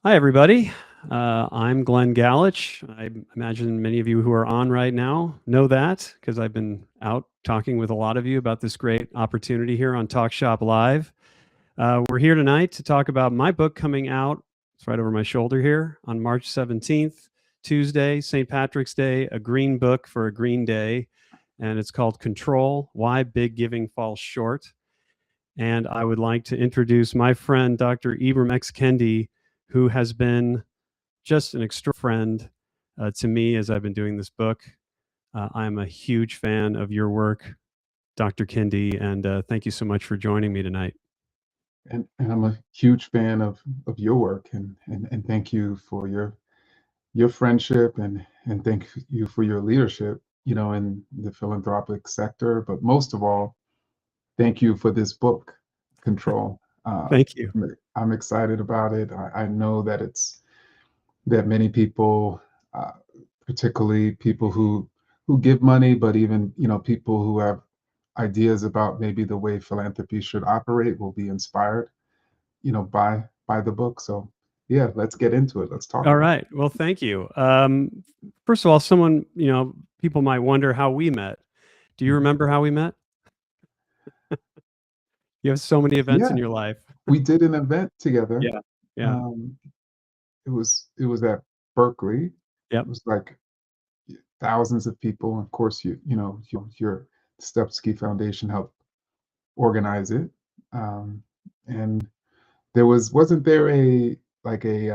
Hi, everybody. I'm Glen Galaich. I imagine many of you who are on right now know that because I've been out talking with a lot of you about this great opportunity here on TalkShopLive. We're here tonight to talk about my book coming out. It's right over my shoulder here on March 17th, Tuesday, St. Patrick's Day, a green book for a green day. And it's called Control: Why Big Giving Falls Short. And I would like to introduce my friend, Dr. Ibram Kendi, who has been just an extra friend to me as I've been doing this book. I'm a huge fan of your work, Dr. Kendi, and thank you so much for joining me tonight. And I'm a huge fan of your work, and thank you for your friendship, and thank you for your leadership, in the philanthropic sector. But most of all, thank you for this book, Control. Thank you. I'm excited about it. I know that many people, uh, particularly people who give money, but even people who have ideas about maybe the way philanthropy should operate, will be inspired, by the book. So yeah, let's get into it. Let's talk All about right. Well, thank you. First of all, people might wonder how we met. Do it. you remember how we met? You have so many events in Yeah, your life. we did an event together. Yeah. Yeah. Um, it was at Berkeley. It Yep. was like thousands of people. Of course, your Stupski Foundation helped organize it. And there wasn't there a like a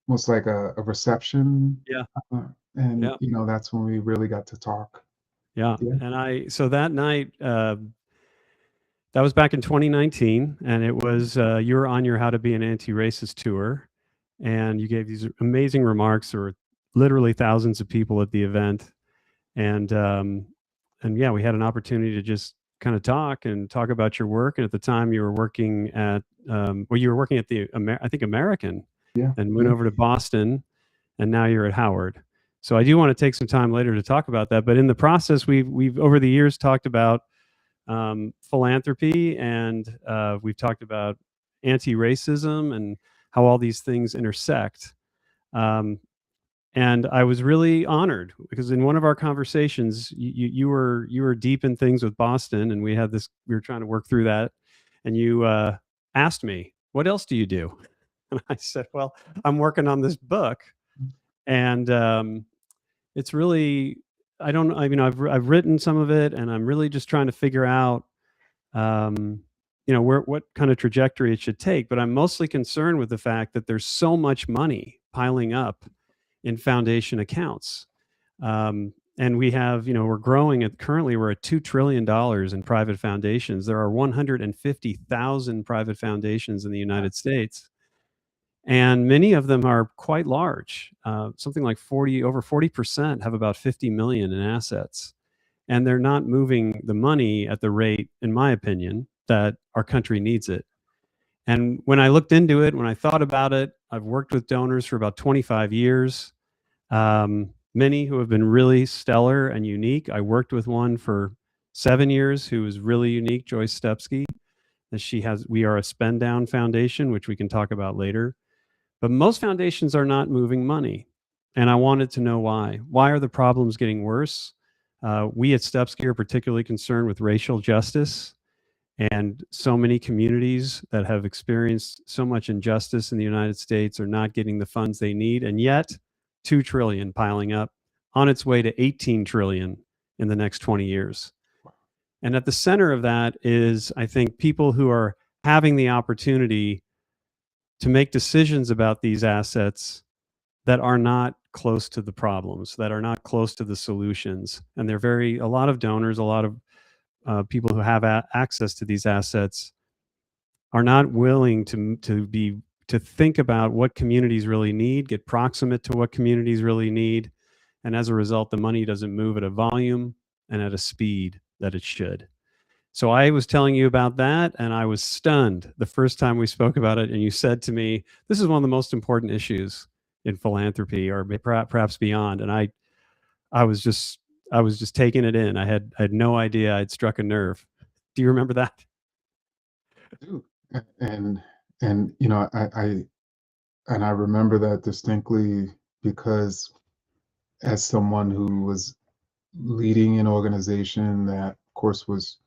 almost like a reception, Yeah. uh, and Yeah. that's when we really got to talk. Yeah. Yeah. And so that night, that was back in 2019, and it was you were on your How to Be an Anti-Racist tour, and you gave these amazing remarks. There were literally thousands of people at the event, and yeah, we had an opportunity to just kind of talk about your work. And at the time, you were working at you were working at the I think American, Yeah. and went Yeah. over to Boston, and now you're at Howard. So I do want to take some time later to talk about that. But in the process, we've over the years talked about philanthropy, and we've talked about anti-racism and how all these things intersect. Um, and I was really honored because in one of our conversations, you were deep in things with Boston, and we were trying to work through that, and you asked me, "What else do you do?" And I said, "Well, I'm working on this book, and it's really I don't I mean I've written some of it, and I'm really just trying to figure out um, what kind of trajectory it should take. But I'm mostly concerned with the fact that there's so much money piling up in foundation accounts. And we have, we're growing at currently we're at $2 trillion in private foundations. There are 150,000 private foundations in the United States, and many of them are quite large. Something like 40% have about 50 million in assets, and they're not moving the money at the rate, in my opinion, that our country needs it. And when I looked into it, when I thought about it, I've worked with donors for about 25 years, many who have been really stellar and unique. I worked with one for 7 years who was really unique, Joyce Stupski. We are a spend down foundation, which we can talk about later. But most foundations are not moving money. And I wanted to know why. Why are the problems getting worse? We at Stupski are particularly concerned with racial justice, and so many communities that have experienced so much injustice in the United States are not getting the funds they need, and yet 2 trillion piling up, on its way to 18 trillion in the next 20 years. And at the center of that is, I think, people who are having the opportunity to make decisions about these assets that are not close to the problems, that are not close to the solutions. And a lot of donors, a lot of people who have access to these assets are not willing to think about what communities really need, get proximate to what communities really need, and as a result, the money doesn't move at a volume and at a speed that it should. So I was telling you about that, and I was stunned the first time we spoke about it, and you said to me, "This is one of the most important issues in philanthropy, or perhaps beyond." And I was just I was just taking it in. I had no idea I'd struck a nerve. Do you remember that? Do. And and And I remember that distinctly because as someone who was leading an organization that, of course, was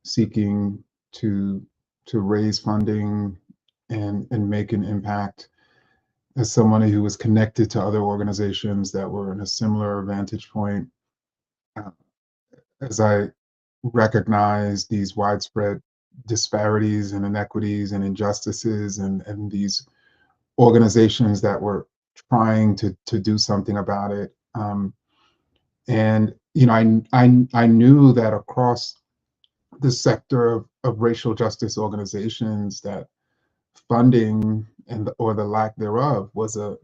seeking to raise funding and make an impact, as someone who was connected to other organizations that were in a similar vantage point, uh, as I recognized these widespread disparities and inequities and injustices and these organizations that were trying to do something about it. And I knew that across the sector of racial justice organizations that funding or the lack thereof was a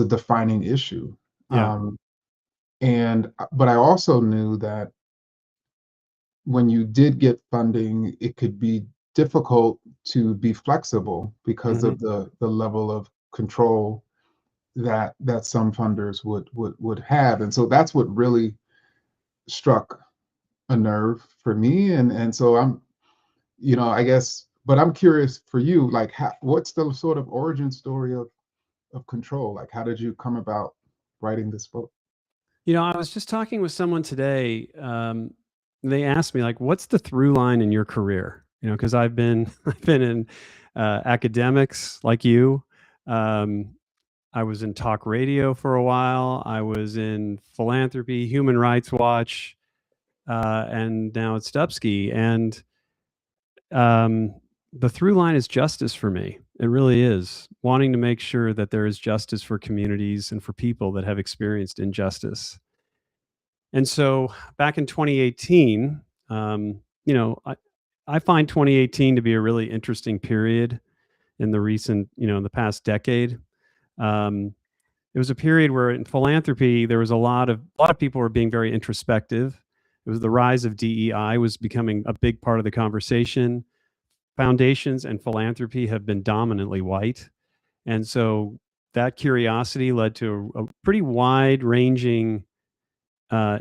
defining issue. Yeah. And but I also knew that when you did get funding, it could be difficult to be flexible because Hmm. of the level of control that some funders would have. And so that's what really struck a nerve for me. And so I guess, but I'm curious for you, like what's the sort of origin story of control? Like how did you come about writing this book? I was just talking with someone today. They asked me, like, what's the through line in your career? Because I've been I've been in academics like you. Um, I was in talk radio for a while. I was in philanthropy, Human Rights Watch, and now it's Stupski. And um, the through line is justice for me. It really is wanting to make sure that there is justice for communities and for people that have experienced injustice. And so back in 2018, um, I find 2018 to be a really interesting period in in the past decade. Um, it was a period where in philanthropy there was a lot of people were being very introspective. It was the rise of DEI was becoming a big part of the conversation. Foundations and philanthropy have been dominantly white, and so that curiosity led to a pretty wide ranging uh,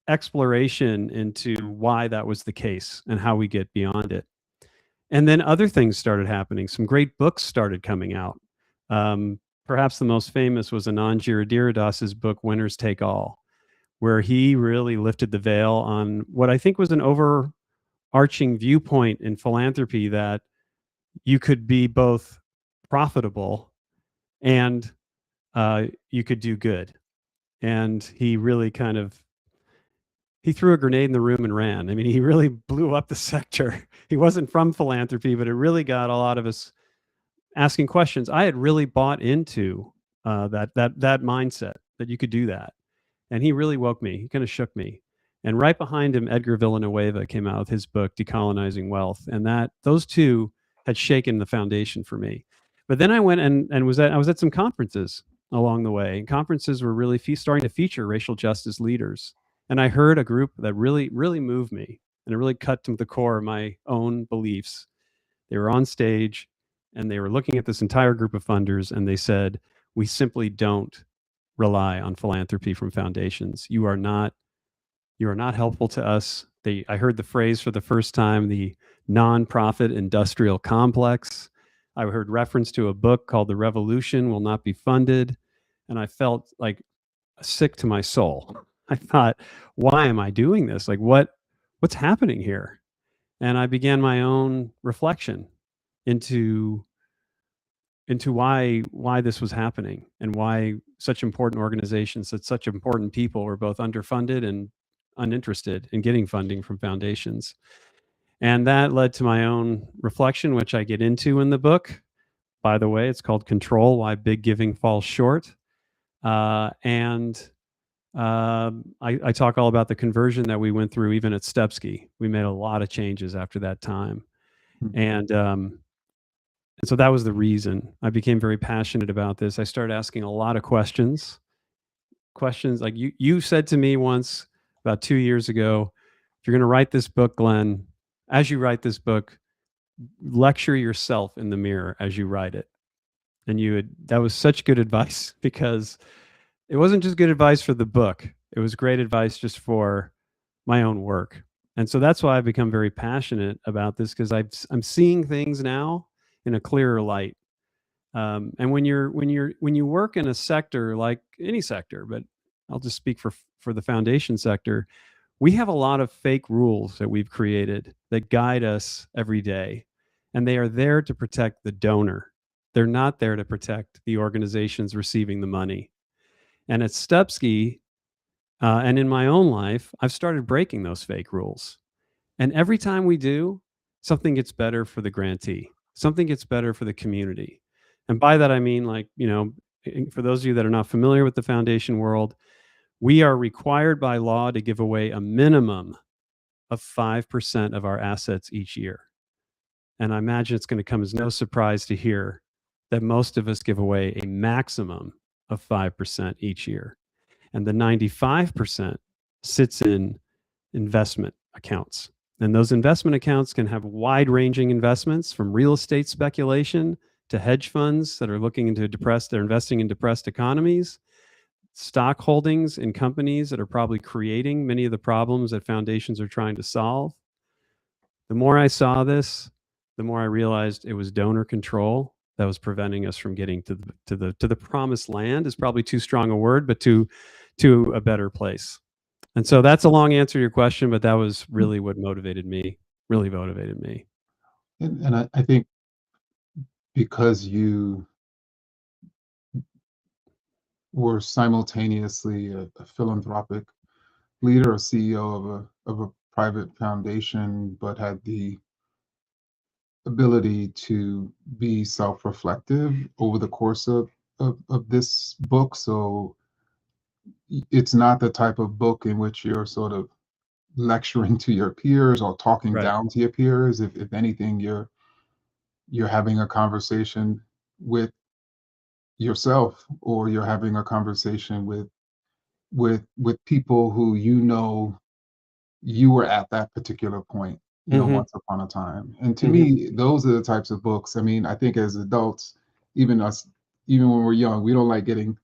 exploration into why that was the case and how we get beyond it. And then other things started happening. Some great books started coming out. Um, Perhaps the most famous was Anand Giridharadas's book Winners Take All, where he really lifted the veil on what I think was an overarching viewpoint in philanthropy, that you could be both profitable and you could do good. And he really he threw a grenade in the room and ran. I mean, he really blew up the sector. He wasn't from philanthropy, but it really got a lot of us asking questions. I had really bought into that mindset that you could do that, and he really woke me. He kind of shook me. And right behind him, Edgar Villanueva came out with his book Decolonizing Wealth, and that those two had shaken the foundation for me. But then I went and I was at some conferences along the way, and conferences were really starting to feature racial justice leaders. And I heard a group that really moved me, and it really cut to the core of my own beliefs. They were on stage and they were looking at this entire group of funders, and they said, "We simply don't rely on philanthropy from foundations. You are not helpful to us." I heard the phrase for the first time, the nonprofit industrial complex. I heard reference to a book called The Revolution Will Not Be Funded. And I felt like sick to my soul. I thought, why am I doing this? Like what's happening here? And I began my own reflection into why this was happening and why such important organizations, such important people were both underfunded and uninterested in getting funding from foundations. And that led to my own reflection, which I get into in the book. By the way, it's called Control: Why Big Giving Falls Short. And I talk all about the conversion that we went through, even at Stupski. We made a lot of changes after that time. Hmm. And so that was the reason I became very passionate about this. I started asking a lot of questions. Questions like you said to me once about 2 years ago, if you're going to write this book, Glenn, as you write this book, lecture yourself in the mirror as you write it. And that was such good advice, because it wasn't just good advice for the book. It was great advice just for my own work. And so that's why I've become very passionate about this, because I'm seeing things now in a clearer light. And when you work in a sector like any sector, but I'll just speak for the foundation sector, we have a lot of fake rules that we've created that guide us every day, and they are there to protect the donor. They're not there to protect the organizations receiving the money. And at Stupski, and in my own life, I've started breaking those fake rules. And every time we do, something gets better for the grantee, something gets better for the community. And by that, I mean, like, for those of you that are not familiar with the foundation world, we are required by law to give away a minimum of 5% of our assets each year. And I imagine it's going to come as no surprise to hear that most of us give away a maximum of 5% each year. And the 95% sits in investment accounts. And those investment accounts can have wide-ranging investments, from real estate speculation to hedge funds that are looking into they're investing in depressed economies, stock holdings in companies that are probably creating many of the problems that foundations are trying to solve. The more I saw this, the more I realized it was donor control that was preventing us from getting to the promised land, is probably too strong a word, but to a better place. And so that's a long answer to your question, but that was really what motivated me. And I think because you were simultaneously a philanthropic leader, a CEO of a private foundation, but had the ability to be self-reflective over the course of this book. So it's not the type of book in which you're sort of lecturing to your peers or talking Right. down to your peers. If anything, you're having a conversation with yourself, or you're having a conversation with people who you were at that particular point, Mm-hmm. once upon a time. And to Mm-hmm. me, those are the types of books. I mean, I think as adults, even us, even when we're young, we don't like getting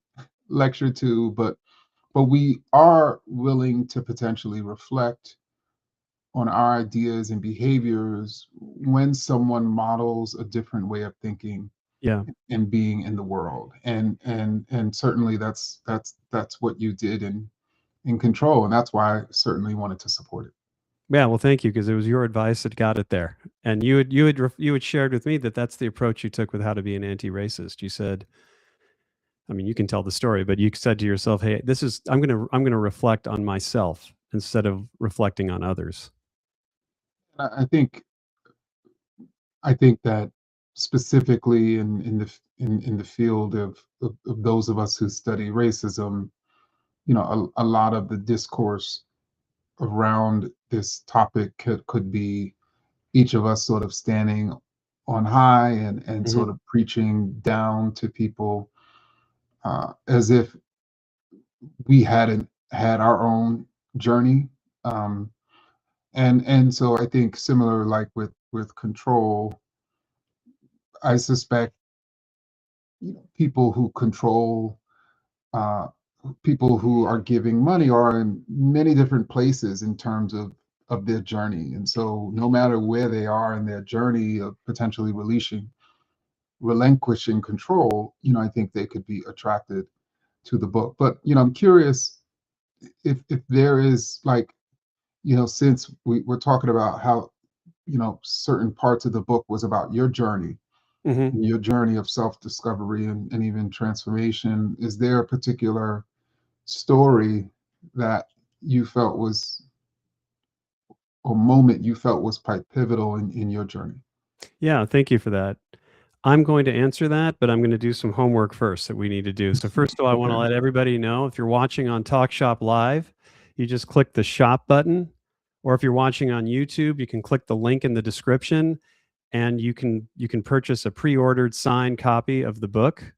lectured to, but we are willing to potentially reflect on our ideas and behaviors when someone models a different way of thinking Yeah. and being in the world. And certainly that's what you did in Control, and that's why I certainly wanted to support it. Yeah. Well, thank you, because it was your advice that got it there. And you had shared with me that that's the approach you took with how to be an anti-racist. You said, I mean, you can tell the story, but you said to yourself, "Hey, I'm going to reflect on myself instead of reflecting on others." I think that specifically in the field of those of us who study racism, a lot of the discourse around this topic could be each of us sort of standing on high and Mm-hmm. sort of preaching down to people, as if we hadn't had our own journey. Um, and so I think similar, like with Control, I suspect, people who control, uh, people who are giving money are in many different places in terms of their journey. And so no matter where they are in their journey of potentially relinquishing control, I think they could be attracted to the book. But I'm curious if there is, like, since we're talking about how certain parts of the book was about your journey, Mm-hmm. your journey of self-discovery and even transformation, is there a particular story that you felt was, or moment you felt was quite pivotal in your journey? Yeah. Thank you for that. I'm going to answer that, but I'm going to do some homework first that we need to do. So first of all, I want to Okay. let everybody know, if you're watching on TalkShopLive, you just click the shop button, or if you're watching on YouTube, you can click the link in the description, and you can purchase a pre-ordered signed copy of the book.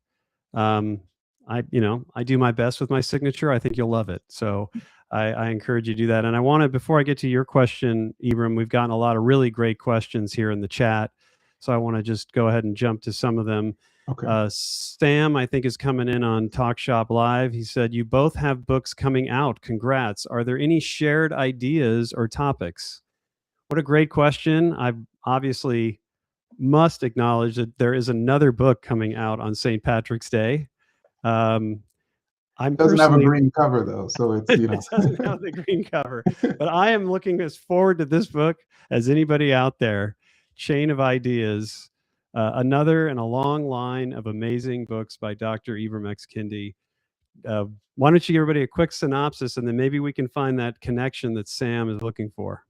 Um, I do my best with my signature. I think you'll love it. So I encourage you to do that. And I want to, before I get to your question, Ibram, we've gotten a lot of really great questions here in the chat. So I want to just go ahead and jump to some of them. Okay. Sam, I think, is coming in on Talk Shop Live. He said, "You both have books coming out. Congrats. Are there any shared ideas or topics?" What a great question. I've obviously must acknowledge that there is another book coming out on St. Patrick's Day. I'm It doesn't have a personally, green cover though, so it's, you know. it doesn't have the green cover, but I am looking as forward to this book as anybody out there. Chain of Ideas, another in a long line of amazing books by Dr. Ibram X. Kendi. Why don't you give everybody a quick synopsis, and then maybe we can find that connection that Sam is looking for.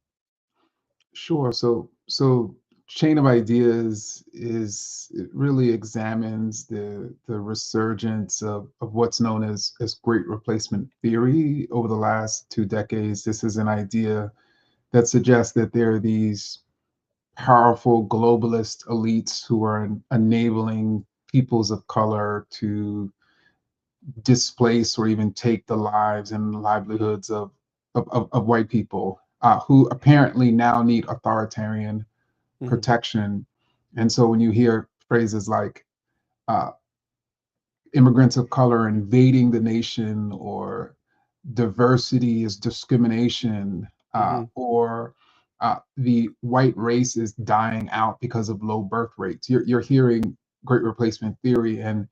Sure. So Chain of Ideas is, it really examines the resurgence of what's known as great replacement theory over the last 2 decades. This is an idea that suggests that there are these powerful globalist elites who are enabling peoples of color to displace or even take the lives and livelihoods of white people, who apparently now need authoritarian protection. And so when you hear phrases like uh, immigrants of color invading the nation, or diversity is discrimination, or the white race is dying out because of low birth rates, you're hearing great replacement theory. And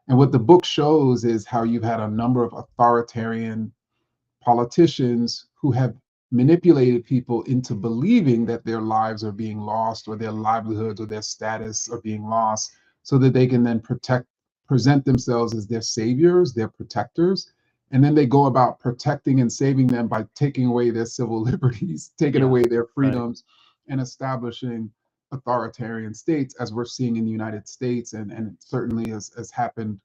what the book shows is how you've had a number of authoritarian politicians who have manipulated people into believing that their lives are being lost, or their livelihoods or their status are being lost, so that they can then present themselves as their saviors, their protectors. And then they go about protecting and saving them by taking away their civil liberties, taking away their freedoms, and establishing authoritarian states, as we're seeing in the United States, and certainly has happened,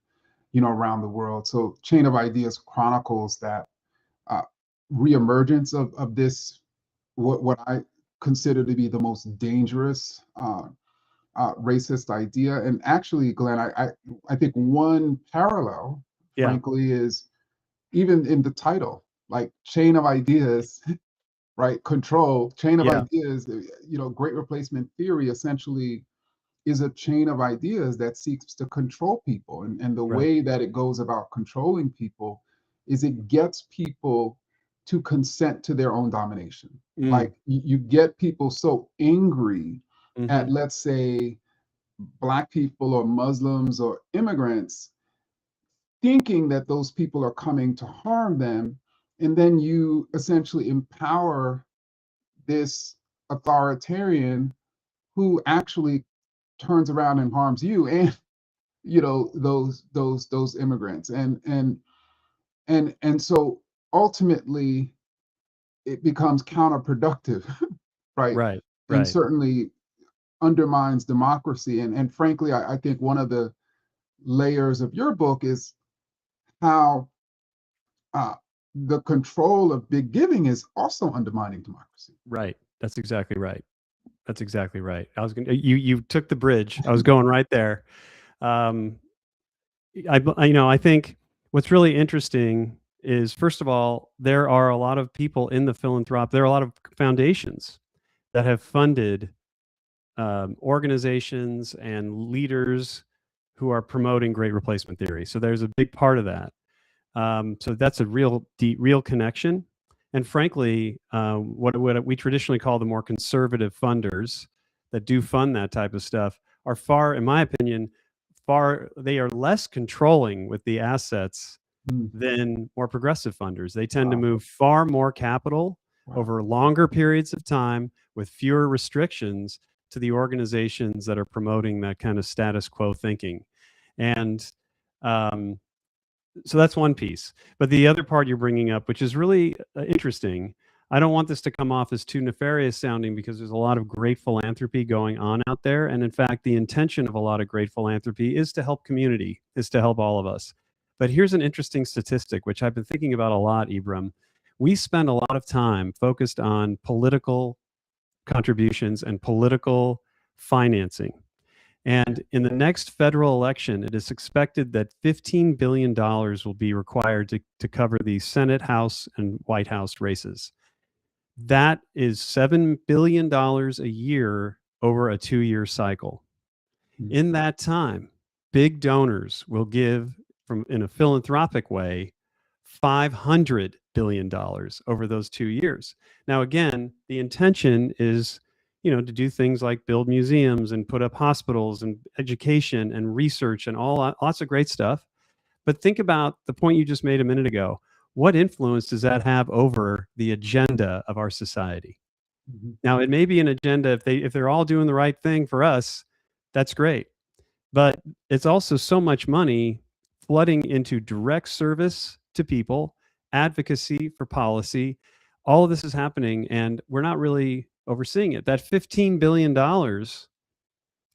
around the world. So Chain of Ideas chronicles that uh, reemergence of this, what I consider to be the most dangerous racist idea. And actually, Glenn, I think one parallel, frankly, is even in the title, like Chain of Ideas, right? Control, Chain of Ideas. Great replacement theory essentially is a chain of ideas that seeks to control people. And the way that it goes about controlling people is it gets people to consent to their own domination. Like you get people so angry at, let's say, Black people or Muslims or immigrants, thinking that those people are coming to harm them. And then you essentially empower this authoritarian who actually turns around and harms you and those immigrants. And so ultimately it becomes counterproductive, right? And certainly undermines democracy. And frankly, I think one of the layers of your book is how the control of big giving is also undermining democracy. That's exactly right. That's exactly right. I was going to, you took the bridge. I was going right there. I think what's really interesting is, first of all, there are a lot of people in the philanthropic, there are a lot of foundations that have funded organizations and leaders who are promoting great replacement theory. So there's a big part of that. So that's a real connection. And frankly, what we traditionally call the more conservative funders that do fund that type of stuff are far, in my opinion, they are less controlling with the assets than more progressive funders. They tend to move far more capital over longer periods of time with fewer restrictions to the organizations that are promoting that kind of status quo thinking. And so that's one piece. But the other part you're bringing up, which is really interesting, I don't want this to come off as too nefarious sounding, because there's a lot of great philanthropy going on out there. And in fact, the intention of a lot of great philanthropy is to help community, is to help all of us. But here's an interesting statistic, which I've been thinking about a lot, Ibram. We spend a lot of time focused on political contributions and political financing. And in the next federal election, it is expected that $15 billion will be required to cover the Senate, House, and White House races. That is $7 billion a year over a 2-year cycle. In that time, big donors will give, in a philanthropic way, $500 billion over those 2 years. Now, again, the intention is to do things like build museums and put up hospitals and education and research and lots of great stuff. But think about the point you just made a minute ago. What influence does that have over the agenda of our society? Mhm. Now, it may be an agenda if they're all doing the right thing for us, that's great. But it's also so much money flooding into direct service to people, advocacy for policy. All of this is happening, and we're not really overseeing it. That $15 billion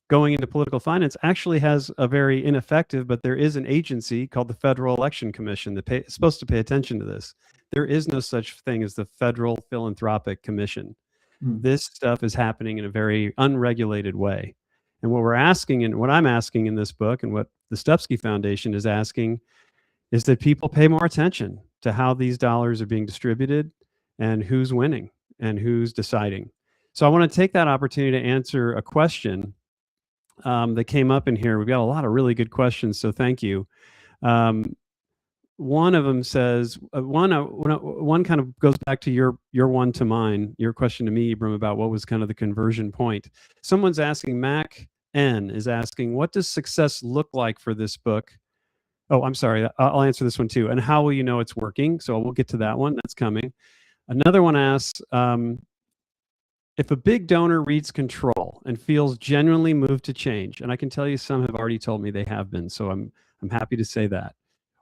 going into political finance actually has a very ineffective, but there is an agency called the Federal Election Commission that is supposed to pay attention to this. There is no such thing as the Federal Philanthropic Commission. Mm. This stuff is happening in a very unregulated way. And what we're asking, and what I'm asking in this book, and what the Stupski Foundation is asking, is that people pay more attention to how these dollars are being distributed and who's winning and who's deciding. So I want to take that opportunity to answer a question that came up in here. We've got a lot of really good questions, so thank you. One of them says, one kind of goes back to your one to mine, your question to me, Ibram, about what was kind of the conversion point. Someone's asking, Mac N is asking, what does success look like for this book? Oh, I'm sorry, I'll answer this one too. And how will you know it's working? So we'll get to that one, that's coming. Another one asks, if a big donor reads Control and feels genuinely moved to change, and I can tell you some have already told me they have been, so I'm happy to say that.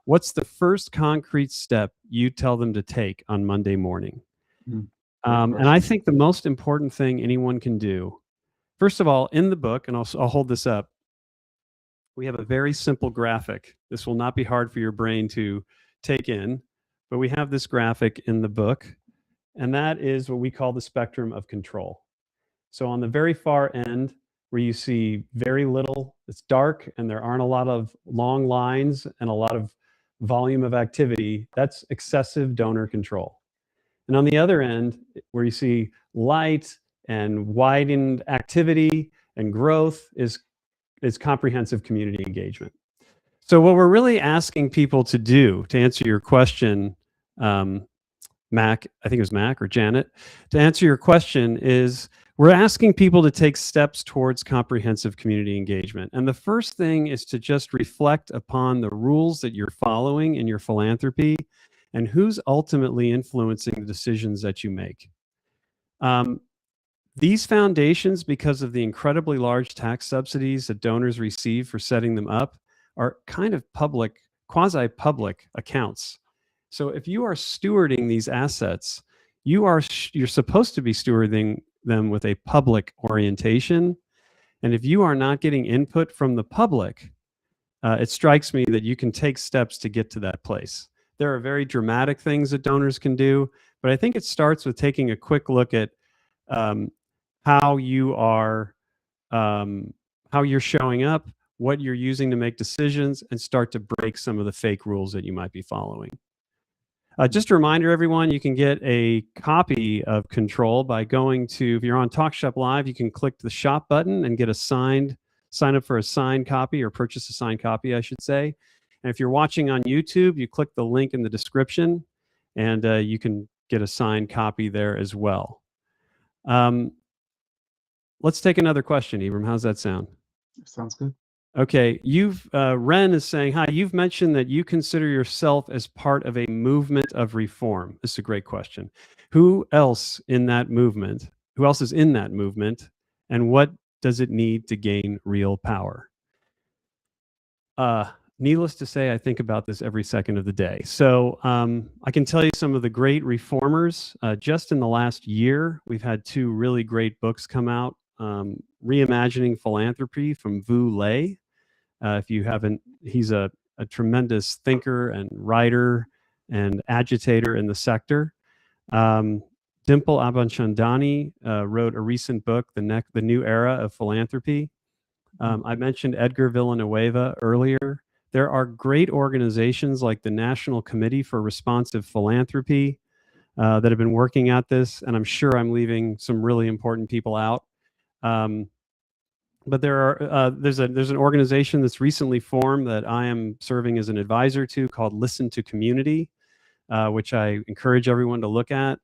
What's the first concrete step you tell them to take on Monday morning? And I think the most important thing anyone can do, first of all, in the book, and I'll hold this up, we have a very simple graphic. This will not be hard for your brain to take in, but we have this graphic in the book, and that is what we call the spectrum of control. So on the very far end, where you see very little, it's dark, and there aren't a lot of long lines and a lot of volume of activity, that's excessive donor control. And on the other end, where you see light and widened activity and growth, is comprehensive community engagement. So what we're really asking people to do, to answer your question, Mac, I think it was Mac or Janet, to answer your question is, we're asking people to take steps towards comprehensive community engagement. And the first thing is to just reflect upon the rules that you're following in your philanthropy and who's ultimately influencing the decisions that you make. These foundations, because of the incredibly large tax subsidies that donors receive for setting them up, are kind of public, quasi-public accounts. So if you are stewarding these assets, you're supposed to be stewarding them with a public orientation. And if you are not getting input from the public, it strikes me that you can take steps to get to that place. There are very dramatic things that donors can do, but I think it starts with taking a quick look at how you're showing up, what you're using to make decisions, and start to break some of the fake rules that you might be following. Just a reminder, everyone, you can get a copy of Control by going to, if you're on TalkShopLive, you can click the shop button and get sign up for a signed copy, or purchase a signed copy, I should say. And if you're watching on YouTube, you click the link in the description, and you can get a signed copy there as well. Let's take another question, Ibram. How's that sound? Sounds good. Okay, Ren is saying, hi, you've mentioned that you consider yourself as part of a movement of reform. This is a great question. Who else is in that movement? And what does it need to gain real power? Needless to say, I think about this every second of the day. So I can tell you some of the great reformers. Just in the last year, we've had 2 really great books come out. Reimagining Philanthropy from Vu Le. If you haven't, he's a tremendous thinker and writer and agitator in the sector. Dimple Abanchandani wrote a recent book, The New Era of Philanthropy. I mentioned Edgar Villanueva earlier. There are great organizations like the National Committee for Responsive Philanthropy that have been working at this, and I'm sure I'm leaving some really important people out. But there's an organization that's recently formed that I am serving as an advisor to, called Listen to Community, which I encourage everyone to look at.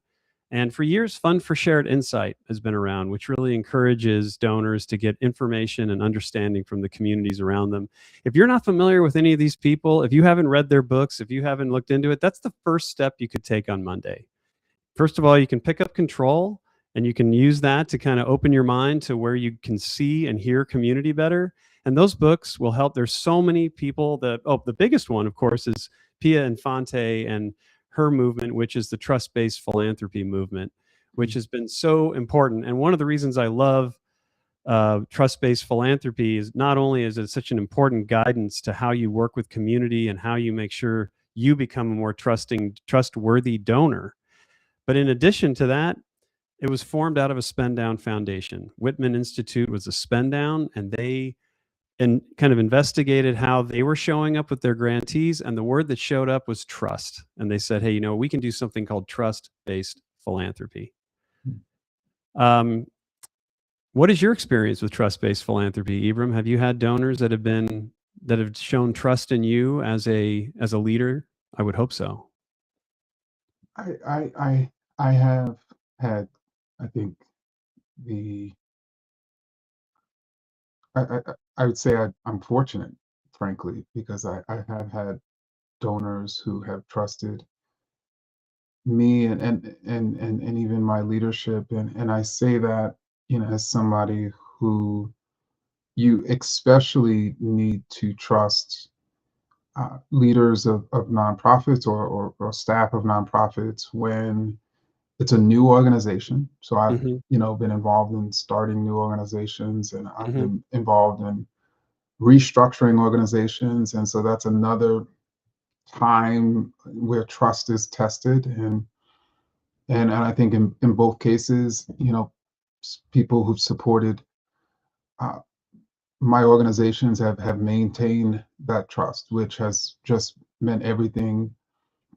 And for years, Fund for Shared Insight has been around, which really encourages donors to get information and understanding from the communities around them. If you're not familiar with any of these people, if you haven't read their books, if you haven't looked into it, that's the first step you could take on Monday. First of all, you can pick up Control, and you can use that to kind of open your mind to where you can see and hear community better. And those books will help. There's so many people that, the biggest one, of course, is Pia Infante and her movement, which is the trust-based philanthropy movement, which has been so important. And one of the reasons I love trust-based philanthropy is not only is it such an important guidance to how you work with community and how you make sure you become a more trustworthy donor, but in addition to that, it was formed out of a spend down foundation. Whitman Institute was a spend down, and they kind of investigated how they were showing up with their grantees, and the word that showed up was trust. And they said, hey, we can do something called trust-based philanthropy. What is your experience with trust-based philanthropy, Ibram? Have you had donors that have shown trust in you as a leader? I would hope so. I have had, I think, I would say I'm fortunate, frankly, because I have had donors who have trusted me and even my leadership, and I say that, as somebody who you especially need to trust leaders of nonprofits or staff of nonprofits when it's a new organization. So I've, been involved in starting new organizations, and I've been involved in restructuring organizations. And so that's another time where trust is tested. And I think in both cases, people who've supported uh, my organizations have maintained that trust, which has just meant everything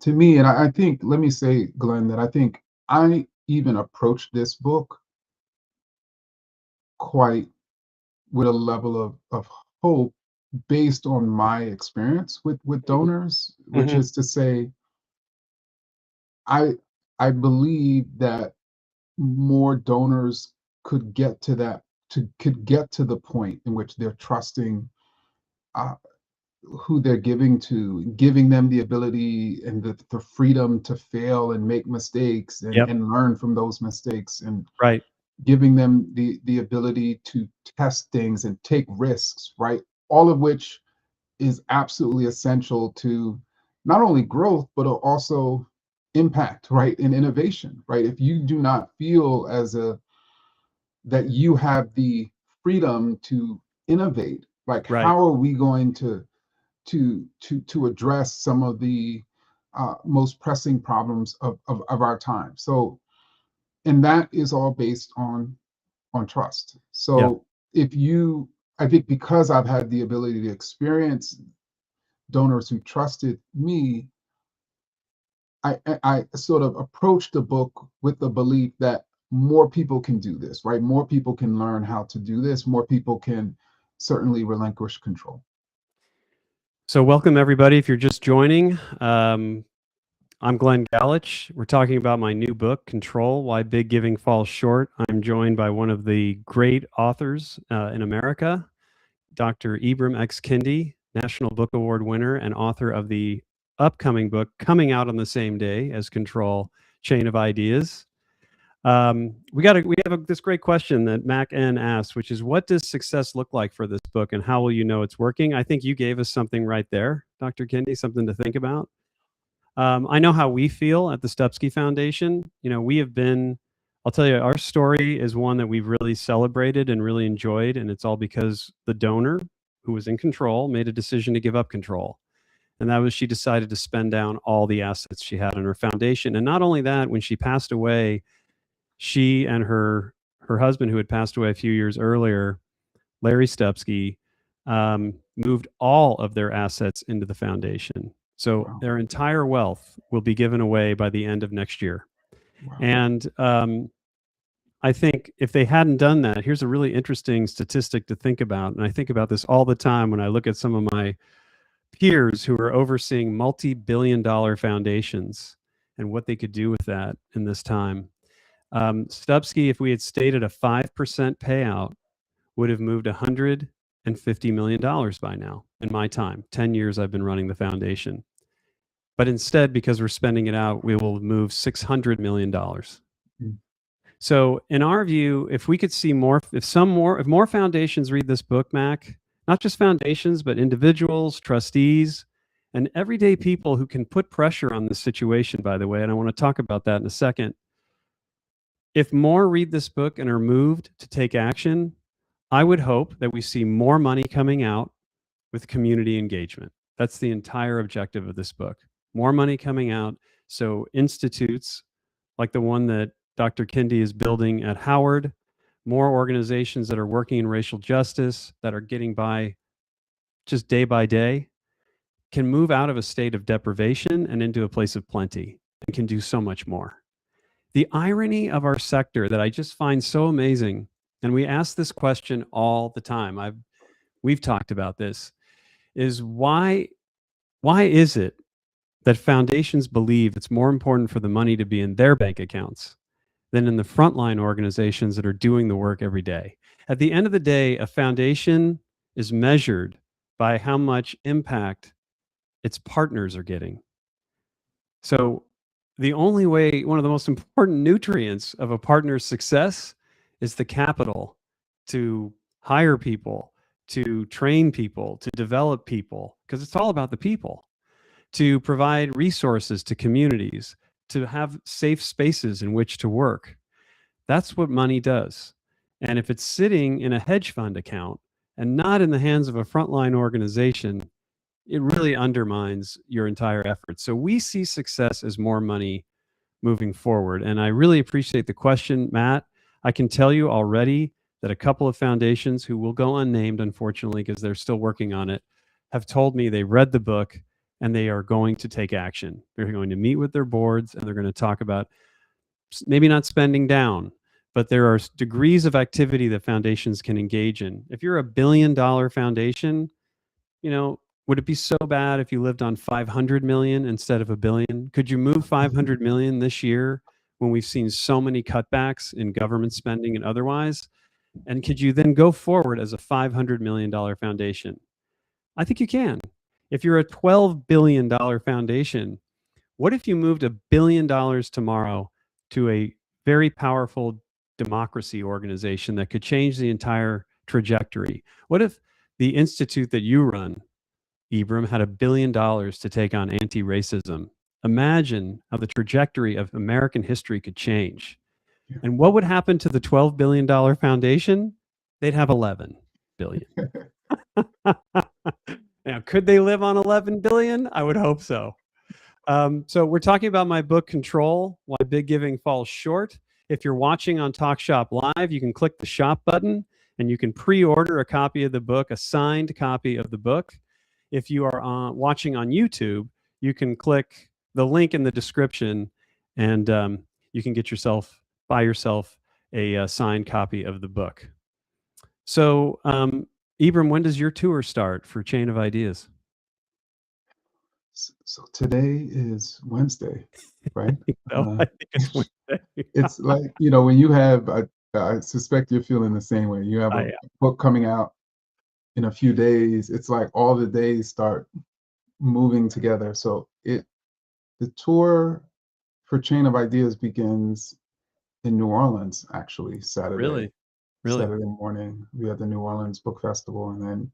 to me. And I think, let me say, Glenn, that I think I even approached this book quite with a level of hope based on my experience with donors, which is to say, I I believe that more donors could get to could get to the point in which they're trusting uh, who they're giving to, giving them the ability and the freedom to fail and make mistakes Yep. and learn from those mistakes, and Right. giving them the ability to test things and take risks, right? All of which is absolutely essential to not only growth, but also impact, right? And innovation, right? If you do not feel that you have the freedom to innovate, like, Right. how are we going to address some of the most pressing problems of our time? So, and that is all based on trust. Yeah. So I think, because I've had the ability to experience donors who trusted me, I sort of approached the book with the belief that more people can do this, right? More people can learn how to do this. More people can certainly relinquish control. So welcome, everybody. If you're just joining, I'm Glen Galaich. We're talking about my new book, Control: Why Big Giving Falls Short. I'm joined by one of the great authors in America, Dr. Ibram X. Kendi, National Book Award winner and author of the upcoming book coming out on the same day as Control: Chain of Ideas. We have this great question that Mac N asked, which is, what does success look like for this book, and how will you know it's working? I think you gave us something right there, Dr. Kendi, something to think about. I know how we feel at the Stupski Foundation. We have been, I'll tell you, our story is one that we've really celebrated and really enjoyed, and it's all because the donor, who was in control, made a decision to give up control. And that was, she decided to spend down all the assets she had in her foundation. And not only that, when she passed away, she and her husband, who had passed away a few years earlier, Larry Stupski, moved all of their assets into the foundation. So Wow. their entire wealth will be given away by the end of next year. Wow. And I think if they hadn't done that, here's a really interesting statistic to think about. And I think about this all the time when I look at some of my peers who are overseeing multi-billion-dollar foundations and what they could do with that in this time. Stupski, if we had stayed at a 5% payout, would have moved $150 million by now in my time. 10 years I've been running the foundation. But instead, because we're spending it out, we will move $600 million. Mm. So in our view, if we could see more, if more foundations read this book, Mac, not just foundations, but individuals, trustees, and everyday people who can put pressure on this situation, by the way, and I want to talk about that in a second. If more read this book and are moved to take action, I would hope that we see more money coming out with community engagement. That's the entire objective of this book. More money coming out so institutes like the one that Dr. Kendi is building at Howard, more organizations that are working in racial justice, that are getting by just day by day, can move out of a state of deprivation and into a place of plenty and can do so much more. The irony of our sector that I just find so amazing, and we ask this question all the time, we've talked about this, is why is it that foundations believe it's more important for the money to be in their bank accounts than in the frontline organizations that are doing the work every day? At the end of the day, a foundation is measured by how much impact its partners are getting. So the only way, one of the most important nutrients of a partner's success is the capital to hire people, to train people, to develop people, because it's all about the people, to provide resources to communities, to have safe spaces in which to work. That's what money does. And if it's sitting in a hedge fund account and not in the hands of a frontline organization, it really undermines your entire effort. So we see success as more money moving forward. And I really appreciate the question, Matt. I can tell you already that a couple of foundations who will go unnamed, unfortunately, because they're still working on it, have told me they read the book and they are going to take action. They're going to meet with their boards and they're going to talk about maybe not spending down, but there are degrees of activity that foundations can engage in. If you're $1 billion foundation, would it be so bad if you lived on 500 million instead of $1 billion? Could you move 500 million this year when we've seen so many cutbacks in government spending and otherwise? And could you then go forward as a $500 million foundation? I think you can. If you're a $12 billion foundation, what if you moved $1 billion tomorrow to a very powerful democracy organization that could change the entire trajectory? What if the institute that you run, Ibram, had $1 billion to take on anti-racism? Imagine how the trajectory of American history could change. Yeah. And what would happen to the $12 billion foundation? They'd have 11 billion. Now, could they live on 11 billion? I would hope so. So we're talking about my book, Control, Why Big Giving Falls Short. If you're watching on TalkShopLive, you can click the shop button and you can pre-order a copy of the book, a signed copy of the book. If you are watching on YouTube, you can click the link in the description and you can buy yourself a signed copy of the book. So, Ibram, when does your tour start for Chain of Ideas? So today is Wednesday, right? I think it's Wednesday. It's like, when you have, I suspect you're feeling the same way. You have a book coming out in a few days. It's like all the days start moving together. So the tour for Chain of Ideas begins in New Orleans, actually, Saturday. Really? Saturday morning. We have the New Orleans Book Festival, and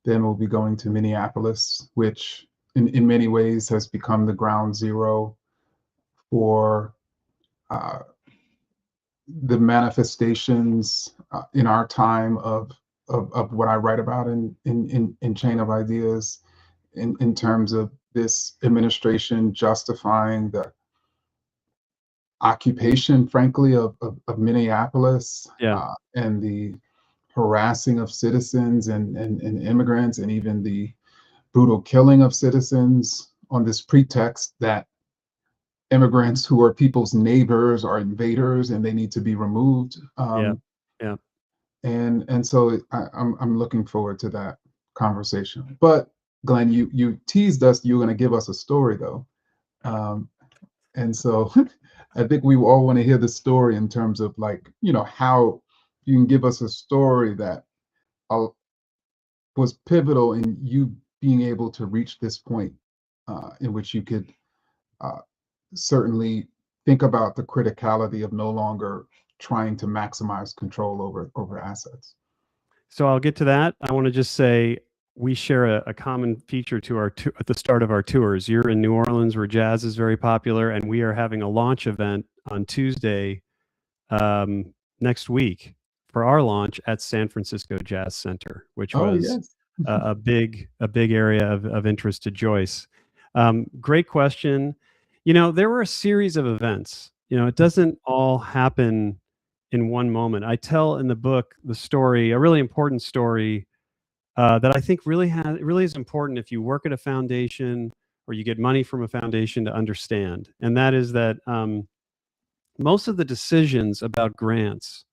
then we'll be going to Minneapolis, which in many ways has become the ground zero for the manifestations in our time of what I write about in Chain of Ideas, in terms of this administration justifying the occupation, frankly, of Minneapolis, and the harassing of citizens and immigrants, and even the brutal killing of citizens on this pretext that immigrants who are people's neighbors are invaders and they need to be removed. Yeah. And so I'm looking forward to that conversation. But Glenn, you teased us you were going to give us a story though, And so I think we all want to hear the story in terms of, like, how you can give us a story that uh, was pivotal in you being able to reach this point in which you could uh, certainly think about the criticality of no longer trying to maximize control over assets. So I'll get to that. I want to just say we share a common feature to our at the start of our tours. You're in New Orleans, where jazz is very popular, and we are having a launch event on Tuesday next week for our launch at San Francisco Jazz Center, which Oh, was yes. a big area of interest to Joyce. Great question. There were a series of events. It doesn't all happen in one moment. I tell in the book the story, a really important story that I think really is important if you work at a foundation or you get money from a foundation to understand, and that is that most of the decisions about grants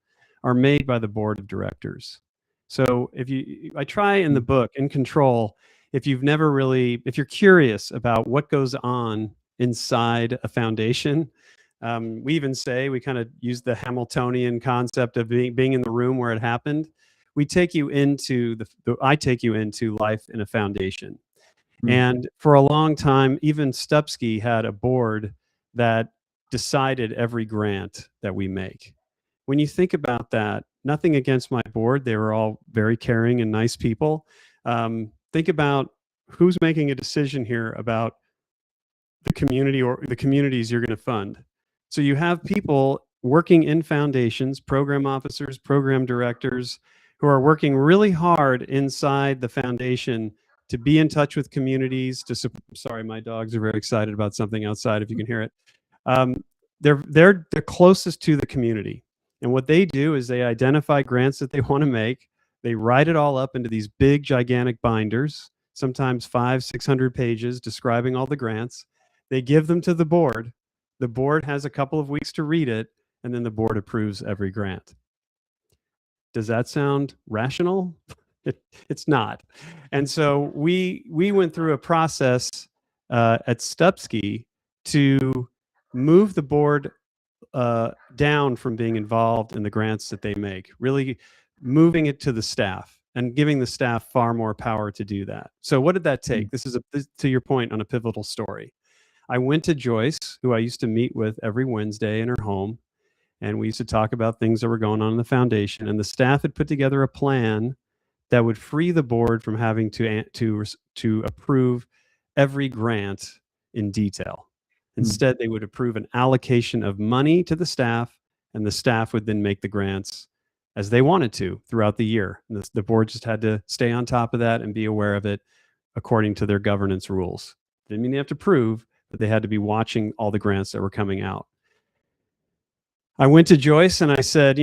are made by the board of directors. So I try in the book, In Control, if you're curious about what goes on inside a foundation, we even say, we kind of use the Hamiltonian concept of being in the room where it happened. I take you into life in a foundation. Mm. And for a long time, even Stupski had a board that decided every grant that we make. When you think about that, nothing against my board, they were all very caring and nice people. Think about who's making a decision here about the community or the communities you're going to fund. So you have people working in foundations, program officers, program directors, who are working really hard inside the foundation to be in touch with communities. Sorry, my dogs are very excited about something outside, if you can hear it. Um, they're closest to the community, and what they do is they identify grants that they want to make. They write it all up into these big, gigantic binders, sometimes 500-600 pages, describing all the grants. They give them to the board. The board has a couple of weeks to read it, and then the board approves every grant. Does that sound rational? It's not. And so we went through a process at Stupski to move the board down from being involved in the grants that they make, really moving it to the staff and giving the staff far more power to do that. So what did that take? This is to your point, on a pivotal story. I went to Joyce, who I used to meet with every Wednesday in her home, and we used to talk about things that were going on in the foundation. And the staff had put together a plan that would free the board from having to approve every grant in detail. Instead, they would approve an allocation of money to the staff, and the staff would then make the grants as they wanted to throughout the year. And the board just had to stay on top of that and be aware of it according to their governance rules. Didn't mean they have to prove, but they had to be watching all the grants that were coming out. I went to Joyce and I said,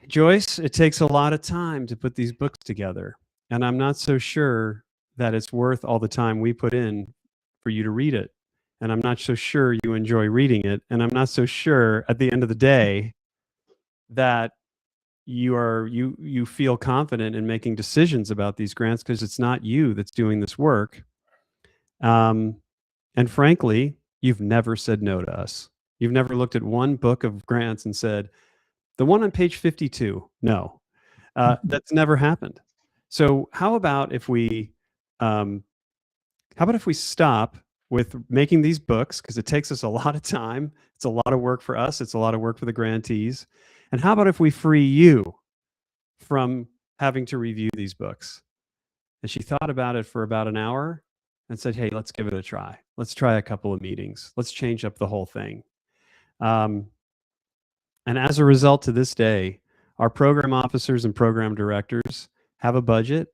Joyce, it takes a lot of time to put these books together, and I'm not so sure that it's worth all the time we put in for you to read it. And I'm not so sure you enjoy reading it. And I'm not so sure at the end of the day that you feel confident in making decisions about these grants, because it's not you that's doing this work. And frankly, you've never said no to us. You've never looked at one book of grants and said, the one on page 52, no. That's never happened. So how about if we stop with making these books, because it takes us a lot of time. It's a lot of work for us. It's a lot of work for the grantees. And how about if we free you from having to review these books? And she thought about it for about an hour and said, hey, let's give it a try. Let's try a couple of meetings. Let's change up the whole thing. And as a result, to this day, our program officers and program directors have a budget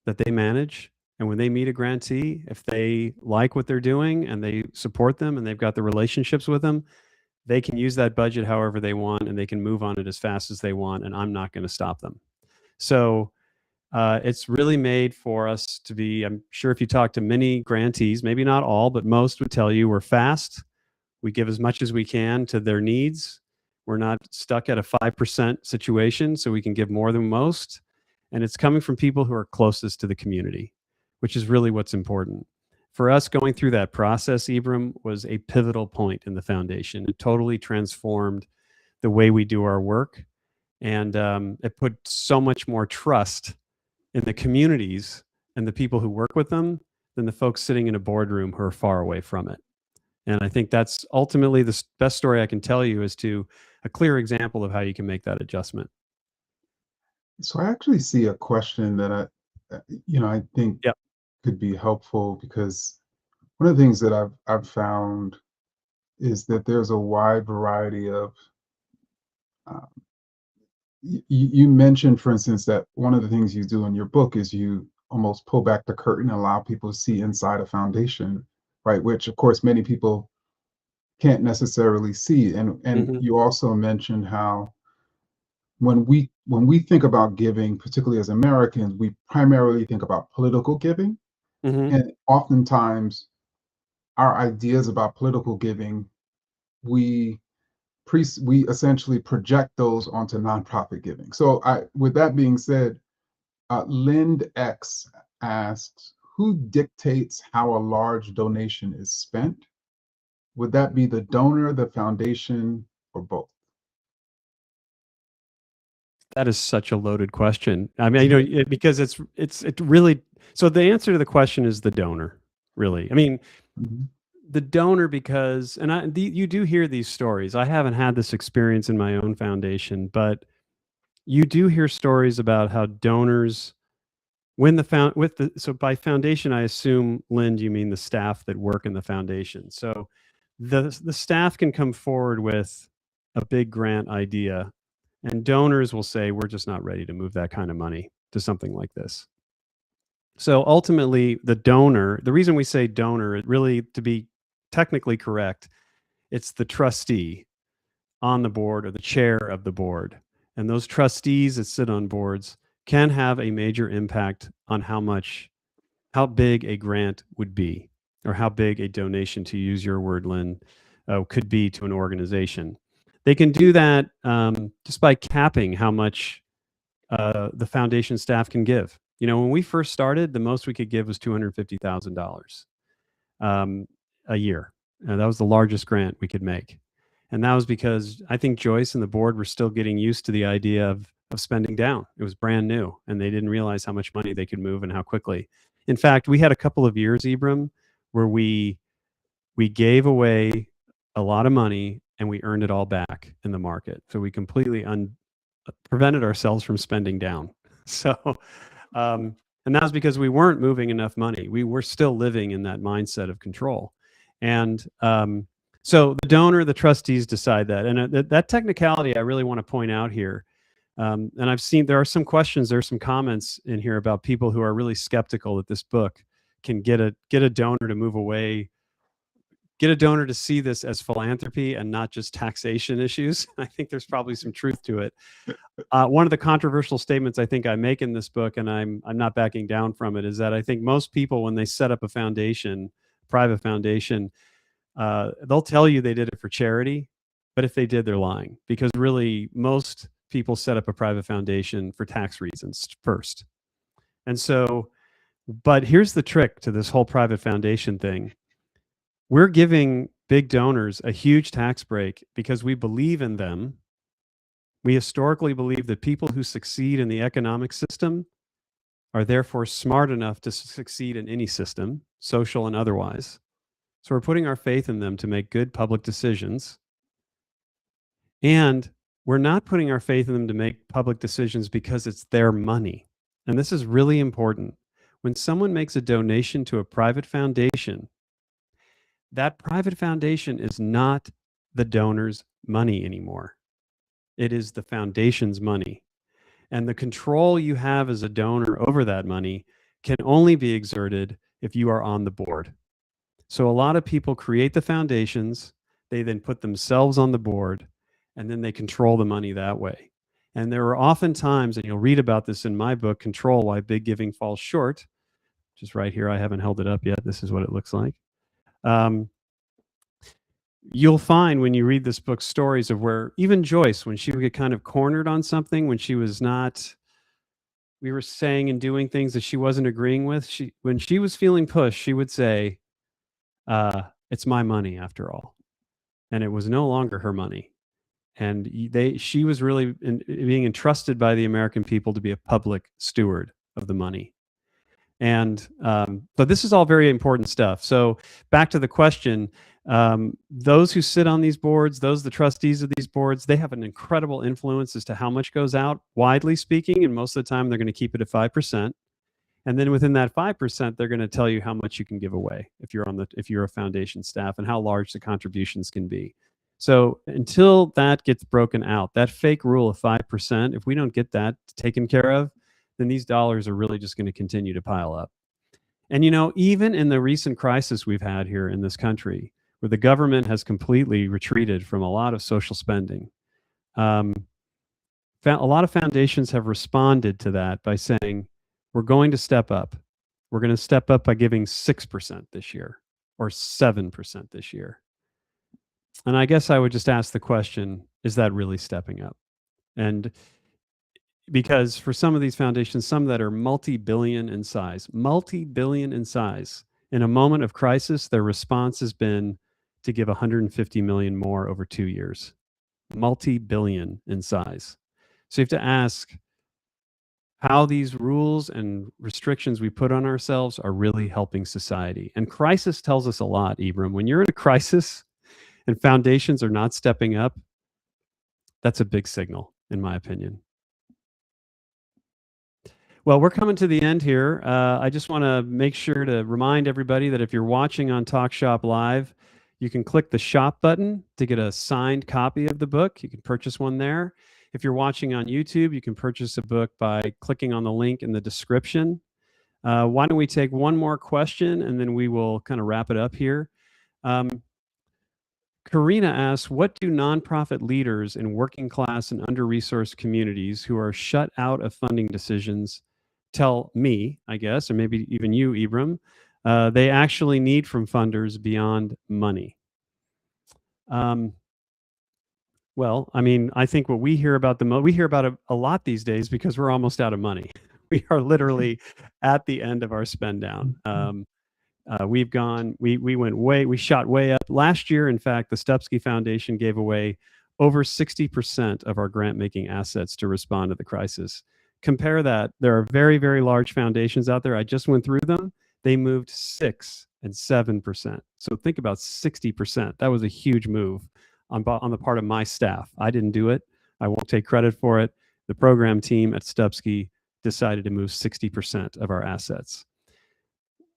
that they manage. And when they meet a grantee, if they like what they're doing and they support them and they've got the relationships with them, they can use that budget however they want, and they can move on it as fast as they want, and I'm not going to stop them. So it's really made for us to be, I'm sure if you talk to many grantees, maybe not all, but most would tell you we're fast. We give as much as we can to their needs. We're not stuck at a 5% situation, so we can give more than most. And it's coming from people who are closest to the community, which is really what's important. For us, going through that process, Ibram, was a pivotal point in the foundation. It totally transformed the way we do our work, and it put so much more trust in the communities and the people who work with them than the folks sitting in a boardroom who are far away from it. And I think that's ultimately the best story I can tell you as to a clear example of how you can make that adjustment. So I actually see a question that I think Yep. could be helpful, because one of the things that I've found is that there's a wide variety of uh, you mentioned, for instance, that one of the things you do in your book is you almost pull back the curtain and allow people to see inside a foundation, right? Which, of course, many people can't necessarily see. And Hmm. you also mentioned how when we think about giving, particularly as Americans, we primarily think about political giving, Hmm. and oftentimes our ideas about political giving, we we essentially project those onto nonprofit giving. So, with that being said, Lind X asks, who dictates how a large donation is spent? Would that be the donor, the foundation, or both? That is such a loaded question. I mean, because it really. So the answer to the question is the donor. Really, I mean, Mhm. the donor, because, and you do hear these stories. I haven't had this experience in my own foundation, but you do hear stories about how donors, when the found with the so by foundation, I assume, Lind, you mean the staff that work in the foundation. So the staff can come forward with a big grant idea, and donors will say, we're just not ready to move that kind of money to something like this. So ultimately, the donor, the reason we say donor, it really, to be technically correct, it's the trustee on the board or the chair of the board. And those trustees that sit on boards can have a major impact on how big a grant would be, or how big a donation, to use your word, Lynn, could be to an organization. They can do that just by capping how much the foundation staff can give. When we first started, the most we could give was $250,000 a year. That was the largest grant we could make. And that was because I think Joyce and the board were still getting used to the idea of spending down. It was brand new, and they didn't realize how much money they could move and how quickly. In fact, we had a couple of years, Ibram, where we gave away a lot of money and we earned it all back in the market. So we completely prevented ourselves from spending down. So, and that was because we weren't moving enough money. We were still living in that mindset of control. And so the donor, the trustees decide that. And that technicality I really want to point out here. And I've seen there are some questions, there's some comments in here about people who are really skeptical that this book can get a donor to move away, get a donor to see this as philanthropy and not just taxation issues. I think there's probably some truth to it. One of the controversial statements I think I make in this book, and I'm not backing down from it, is that I think most people, when they set up a foundation, private foundation, they'll tell you they did it for charity, but if they did, they're lying, because really most people set up a private foundation for tax reasons first. And so, but here's the trick to this whole private foundation thing. We're giving big donors a huge tax break because we believe in them. We historically believe that people who succeed in the economic system are therefore smart enough to succeed in any system, social and otherwise. So we're putting our faith in them to make good public decisions. And we're not putting our faith in them to make public decisions because it's their money. And this is really important. When someone makes a donation to a private foundation, that private foundation is not the donor's money anymore. It is the foundation's money. And the control you have as a donor over that money can only be exerted if you are on the board. So a lot of people create the foundations, they then put themselves on the board, and then they control the money that way. And there are often times, and you'll read about this in my book, Control: Why Big Giving Falls Short, which is right here. I haven't held it up yet. This is what it looks like. You'll find when you read this book stories of where even Joyce, when she would get kind of cornered on something, when she was not, we were saying and doing things that she wasn't agreeing with, when she was feeling pushed, she would say, it's my money after all. And it was no longer her money. And she was really being entrusted by the American people to be a public steward of the money. And so this is all very important stuff. So back to the question, those who sit on these boards, the trustees of these boards, they have an incredible influence as to how much goes out, widely speaking, and most of the time they're going to keep it at 5%. And then within that 5%, they're going to tell you how much you can give away if you're a foundation staff, and how large the contributions can be. So until that gets broken out, that fake rule of 5%, if we don't get that taken care of, then these dollars are really just going to continue to pile up. And even in the recent crisis we've had here in this country, where the government has completely retreated from a lot of social spending, a lot of foundations have responded to that by saying, we're going to step up. We're going to step up by giving 6% this year, or 7% this year. And I guess I would just ask the question, is that really stepping up? And because for some of these foundations, some that are multi-billion in size, in a moment of crisis, their response has been to give 150 million more over 2 years, multi-billion in size. So you have to ask how these rules and restrictions we put on ourselves are really helping society. And crisis tells us a lot, Ibram. When you're in a crisis and foundations are not stepping up, that's a big signal, in my opinion. Well, we're coming to the end here. I just want to make sure to remind everybody that if you're watching on TalkShopLive, you can click the shop button to get a signed copy of the book. You can purchase one there. If you're watching on YouTube, you can purchase a book by clicking on the link in the description. Why don't we take one more question, and then we will kind of wrap it up here. Karina asks, what do nonprofit leaders in working class and under-resourced communities who are shut out of funding decisions tell me, I guess, or maybe even you, Ibram, they actually need from funders beyond money? Well, I mean, I think what we hear about we hear about it a lot these days because we're almost out of money. We are literally at the end of our spend down. We shot way up. Last year, in fact, the Stupski Foundation gave away over 60% of our grant-making assets to respond to the crisis. Compare that. There are very, very large foundations out there. I just went through them. They moved 6 and 7%. So think about 60%. That was a huge move on the part of my staff. I didn't do it. I won't take credit for it. The program team at Stupski decided to move 60% of our assets.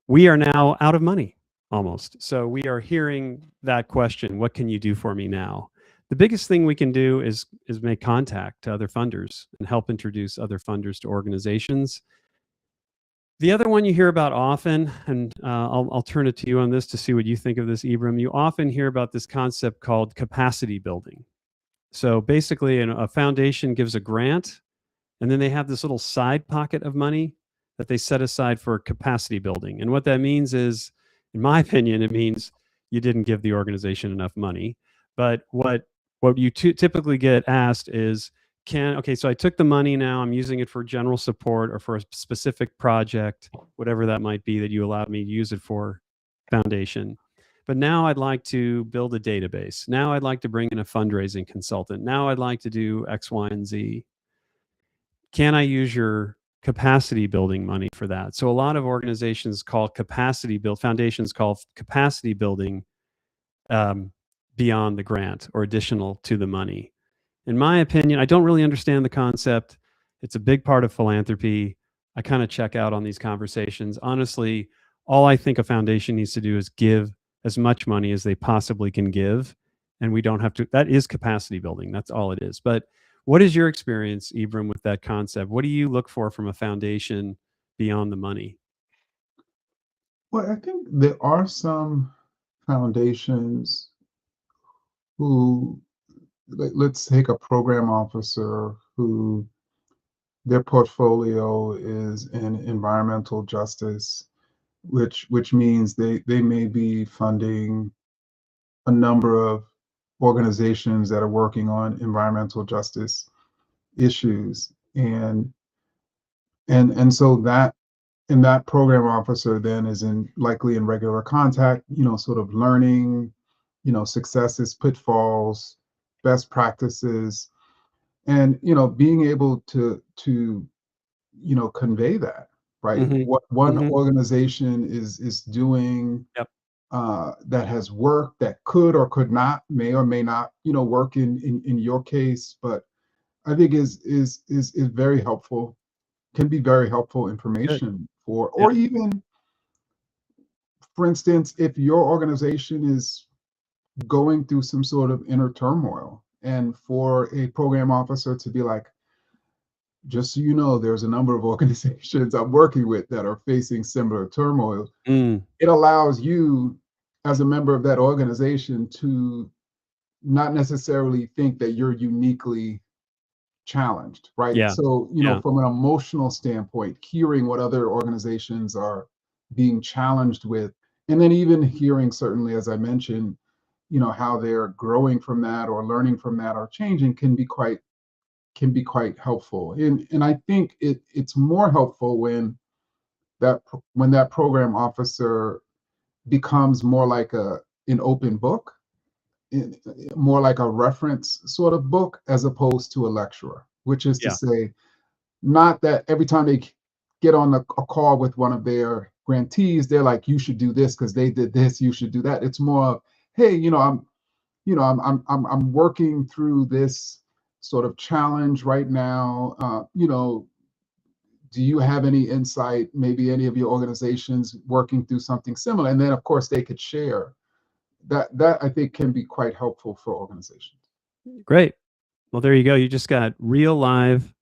We are now out of money almost. So we are hearing that question, what can you do for me now? The biggest thing we can do is make contact to other funders and help introduce other funders to organizations. The other one you hear about often, and I'll turn it to you on this to see what you think of this, Ibram. You often hear about this concept called capacity building. So basically, a foundation gives a grant, and then they have this little side pocket of money that they set aside for capacity building. And what that means is, in my opinion, it means you didn't give the organization enough money. But what you typically get asked is, okay, so I took the money now, I'm using it for general support or for a specific project, whatever that might be that you allowed me to use it for, foundation. But now I'd like to build a database. Now I'd like to bring in a fundraising consultant. Now I'd like to do X, Y, and Z. Can I use your capacity building money for that? So a lot of organizations call foundations call capacity building beyond the grant or additional to the money. In my opinion, I don't really understand the concept. It's a big part of philanthropy. I kind of check out on these conversations. Honestly, all I think a foundation needs to do is give as much money as they possibly can give. And we don't have to, that is capacity building. That's all it is. But what is your experience, Ibram, with that concept? What do you look for from a foundation beyond the money? Well, I think there are some foundations who, let's take a program officer who their portfolio is in environmental justice, which means they may be funding a number of organizations that are working on environmental justice issues, and so that and that program officer then is likely in regular contact, sort of learning, successes, pitfalls, best practices, and being able to convey that, right? Mm-hmm. What one Mm-hmm. organization is doing Yep. that has worked, that could or could not, may or may not, work in your case, but I think is very helpful, can be very helpful Good. information for, Yeah. or even, for instance, if your organization is going through some sort of inner turmoil, and for a program officer to be like, just so you know, there's a number of organizations I'm working with that are facing similar turmoil. Mm. It allows you, as a member of that organization, to not necessarily think that you're uniquely challenged, right? Yeah. So, Yeah. from an emotional standpoint, hearing what other organizations are being challenged with, and then even hearing, certainly, as I mentioned, how they're growing from that or learning from that or changing can be quite helpful. And I think it's more helpful when that program officer becomes more like an open book, more like a reference sort of book, as opposed to a lecturer, which is to Yeah. say, not that every time they get on a call with one of their grantees, they're like, you should do this because they did this, you should do that. It's more of, hey, I'm working through this sort of challenge right now. Do you have any insight? Maybe any of your organizations working through something similar, and then of course they could share that. That I think can be quite helpful for organizations. Great. Well, there you go. You just got real live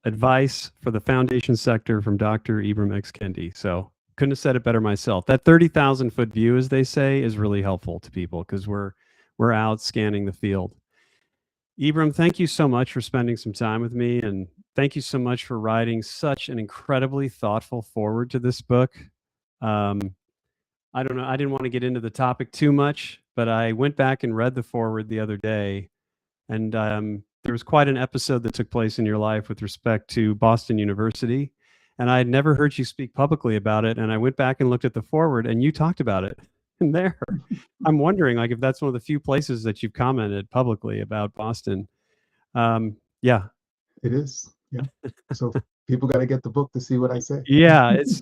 advice for the foundation sector from Dr. Ibram X. Kendi. So couldn't have said it better myself. That 30,000-foot view, as they say, is really helpful to people because we're out scanning the field. Ibram, thank you so much for spending some time with me, and thank you so much for writing such an incredibly thoughtful foreword to this book. Um, I don't know. I didn't want to get into the topic too much, but I went back and read the foreword the other day, and there was quite an episode that took place in your life with respect to Boston University. And I had never heard you speak publicly about it. And I went back and looked at the forward, and you talked about it in there. I'm wondering, like, if that's one of the few places that you've commented publicly about Boston. Yeah, It is, yeah. So people got to get the book to see what I say. yeah. It's.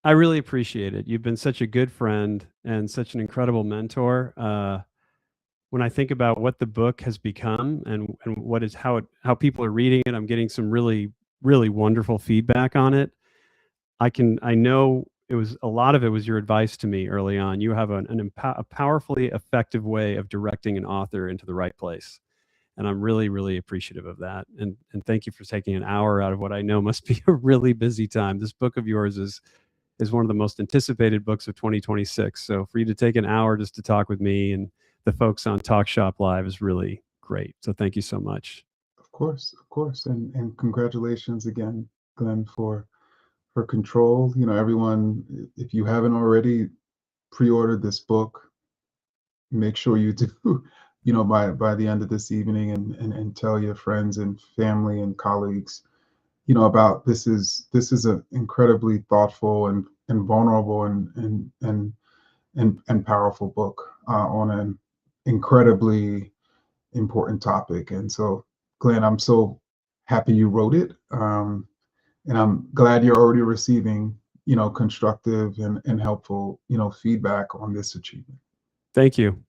I really appreciate it. You've been such a good friend and such an incredible mentor. When I think about what the book has become and what is how people are reading it, I'm getting some really really wonderful feedback on it. I know it was a lot of it was your advice to me early on. You have a powerfully effective way of directing an author into the right place, and I'm really really appreciative of that. And thank you for taking an hour out of what I know must be a really busy time. This book of yours is one of the most anticipated books of 2026. So for you to take an hour just to talk with me and the folks on TalkShopLive is really great. So thank you so much. Of course, and congratulations again, Glenn, for Control. Everyone, if you haven't already pre-ordered this book, make sure you do. By the end of this evening, and tell your friends and family and colleagues, about this is an incredibly thoughtful and vulnerable and powerful book on an incredibly important topic. And so, Glenn, I'm so happy you wrote it, and I'm glad you're already receiving constructive and helpful feedback on this achievement. Thank you.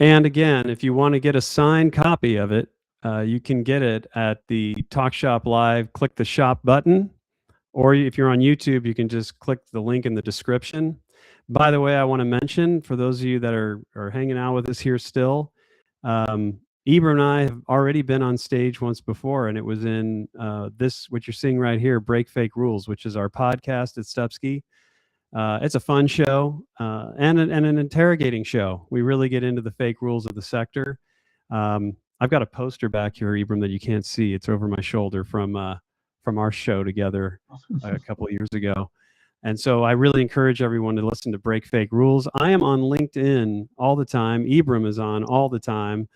And again, if you want to get a signed copy of it, you can get it at the TalkShop Live. Click the shop button, or if you're on YouTube, you can just click the link in the description. By the way, I want to mention for those of you that are hanging out with us here still, Ibram and I have already been on stage once before, and it was in what you're seeing right here, Break Fake Rules, which is our podcast at Stupski. It's a fun show and an interrogating show. We really get into the fake rules of the sector. I've got a poster back here, Ibram, that you can't see. It's over my shoulder from our show together a couple of years ago. And so I really encourage everyone to listen to Break Fake Rules. I am on LinkedIn all the time. Ibram is on all the time.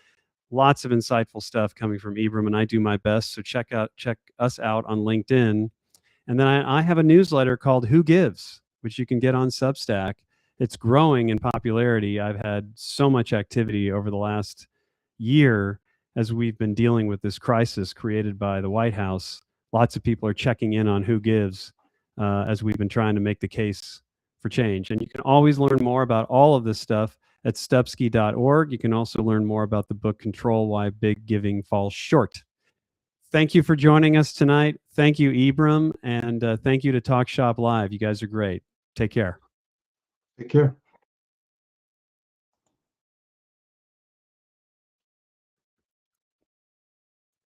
Lots of insightful stuff coming from Ibram, and I do my best. So check us out on LinkedIn. And then I have a newsletter called Who Gives, which you can get on Substack. It's growing in popularity. I've had so much activity over the last year as we've been dealing with this crisis created by the White House. Lots of people are checking in on Who Gives as we've been trying to make the case for change. And you can always learn more about all of this stuff at stupski.org. You can also learn more about the book Control: Why Big Giving Falls Short. Thank you for joining us tonight. Thank you, Ibram, and thank you to Talk Shop Live. You guys are great. Take care. Take care.